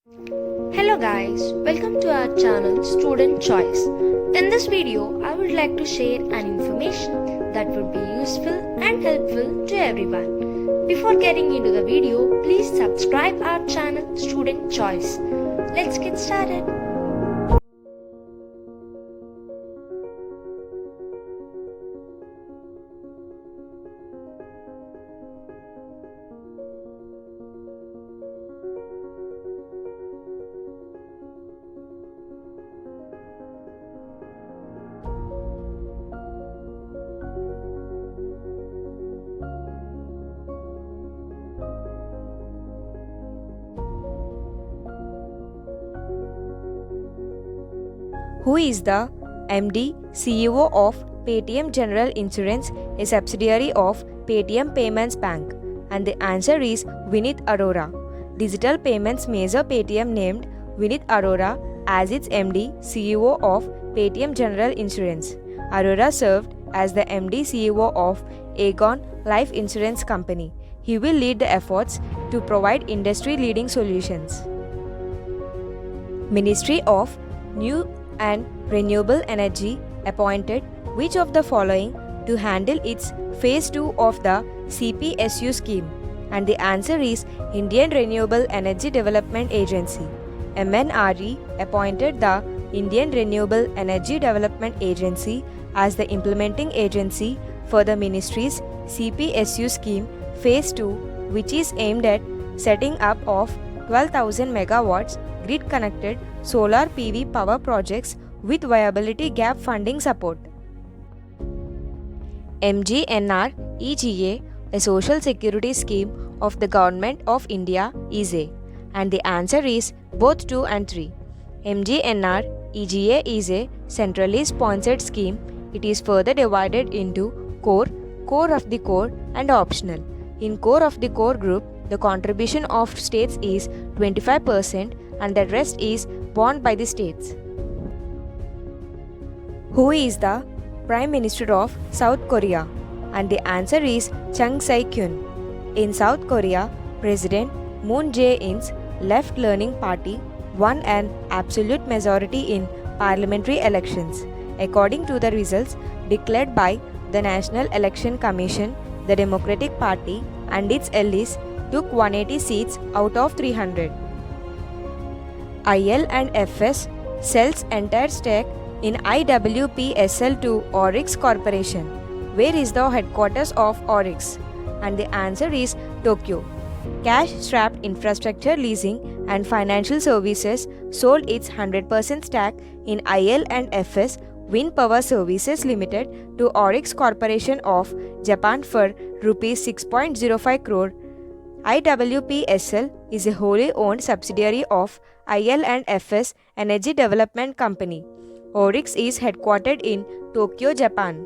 Hello guys, welcome to our channel Student Choice. In this video, I would like to share an information that would be useful and helpful to everyone. Before getting into the video, please subscribe our channel Student Choice. Let's get started. Who is the MD CEO of Paytm General Insurance, a subsidiary of Paytm Payments Bank? And the answer is Vineet Arora. Digital payments major Paytm named Vineet Arora as its MD CEO of Paytm General Insurance. Arora served as the MD CEO of Aegon Life Insurance Company. He will lead the efforts to provide industry-leading solutions. Ministry of New and Renewable Energy appointed which of the following to handle its phase 2 of the CPSU scheme? And the answer is Indian Renewable Energy Development Agency. MNRE appointed the Indian Renewable Energy Development Agency as the implementing agency for the ministry's CPSU scheme phase 2, which is aimed at setting up of 12,000 megawatts grid-connected solar PV power projects with viability gap funding support. MGNREGA, a social security scheme of the Government of India, is a. And the answer is both 2 and 3. MGNREGA is a centrally sponsored scheme. It is further divided into core, core of the core, and optional. In core of the core group, the contribution of states is 25% and the rest is borne by the states. Who is the Prime Minister of South Korea? And the answer is Chung Sai-kyun. In South Korea, President Moon Jae-in's left-leaning party won an absolute majority in parliamentary elections. According to the results declared by the National Election Commission, the Democratic Party and its allies took 180 seats out of 300. IL&FS sells entire stake in IWPSL to Oryx Corporation. Where is the headquarters of Oryx? And the answer is Tokyo. Cash-strapped infrastructure leasing and financial services sold its 100% stake in IL&FS Wind Power Services Limited to Oryx Corporation of Japan for Rs 6.05 crore. IWPSL is a wholly owned subsidiary of IL&FS Energy Development Company. Oryx is headquartered in Tokyo, Japan.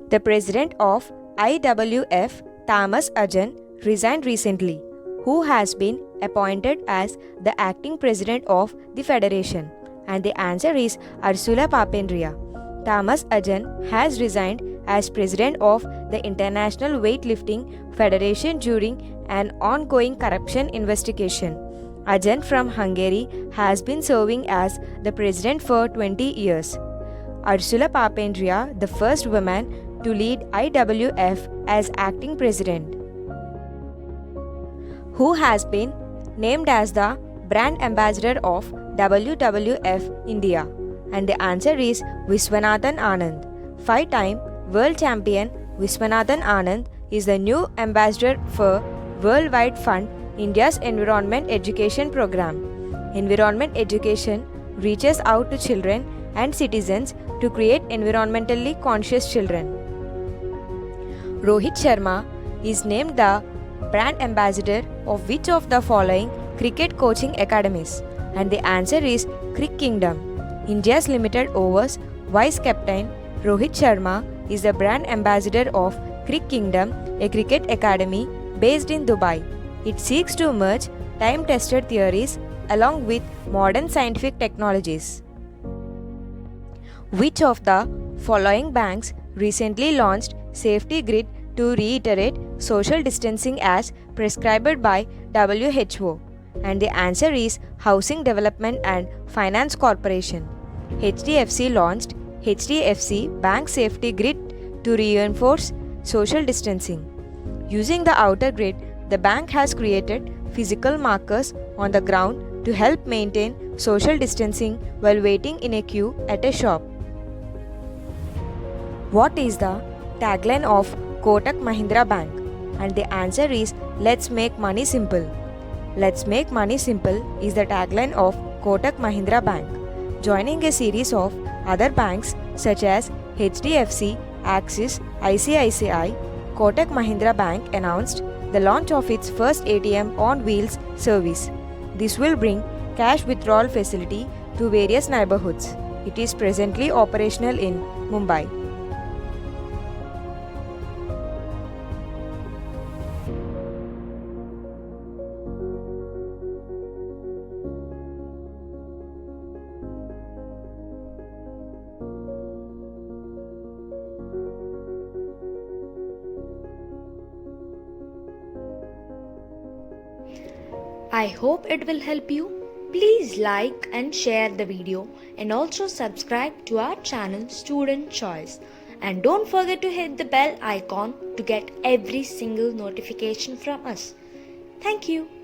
The president of IWF, Thomas Ajan, resigned recently. Who has been appointed as the acting president of the federation? And the answer is Ursula Papandrea. Thomas Ajan has resigned as president of the International Weightlifting Federation during an ongoing corruption investigation. Ajan from Hungary has been serving as the president for 20 years. Ursula Papandrea, the first woman to lead IWF as acting president. Who has been named as the brand ambassador of WWF India? And the answer is Viswanathan Anand. 5-time world champion Viswanathan Anand is the new ambassador for Worldwide Fund India's Environment Education Program. Environment education reaches out to children and citizens to create environmentally conscious children. Rohit Sharma is named the brand ambassador of which of the following cricket coaching academies? And the answer is Cricket Kingdom. India's limited overs vice captain Rohit Sharma is the brand ambassador of Cricket Kingdom, a cricket academy based in Dubai. It seeks to merge time-tested theories along with modern scientific technologies. Which of the following banks recently launched Safety Grid to reiterate social distancing as prescribed by WHO? And the answer is Housing Development and Finance Corporation. HDFC launched HDFC Bank Safety Grid to reinforce social distancing. Using the outer grid, the bank has created physical markers on the ground to help maintain social distancing while waiting in a queue at a shop. What is the tagline of Kotak Mahindra Bank? And the answer is Let's Make Money Simple. Let's Make Money Simple is the tagline of Kotak Mahindra Bank. Joining a series of other banks such as HDFC, Axis, ICICI, Kotak Mahindra Bank announced the launch of its first ATM on wheels service. This will bring cash withdrawal facility to various neighborhoods. It is presently operational in Mumbai. I hope it will help you. Please like and share the video and also subscribe to our channel Student Choice. And don't forget to hit the bell icon to get every single notification from us. Thank you.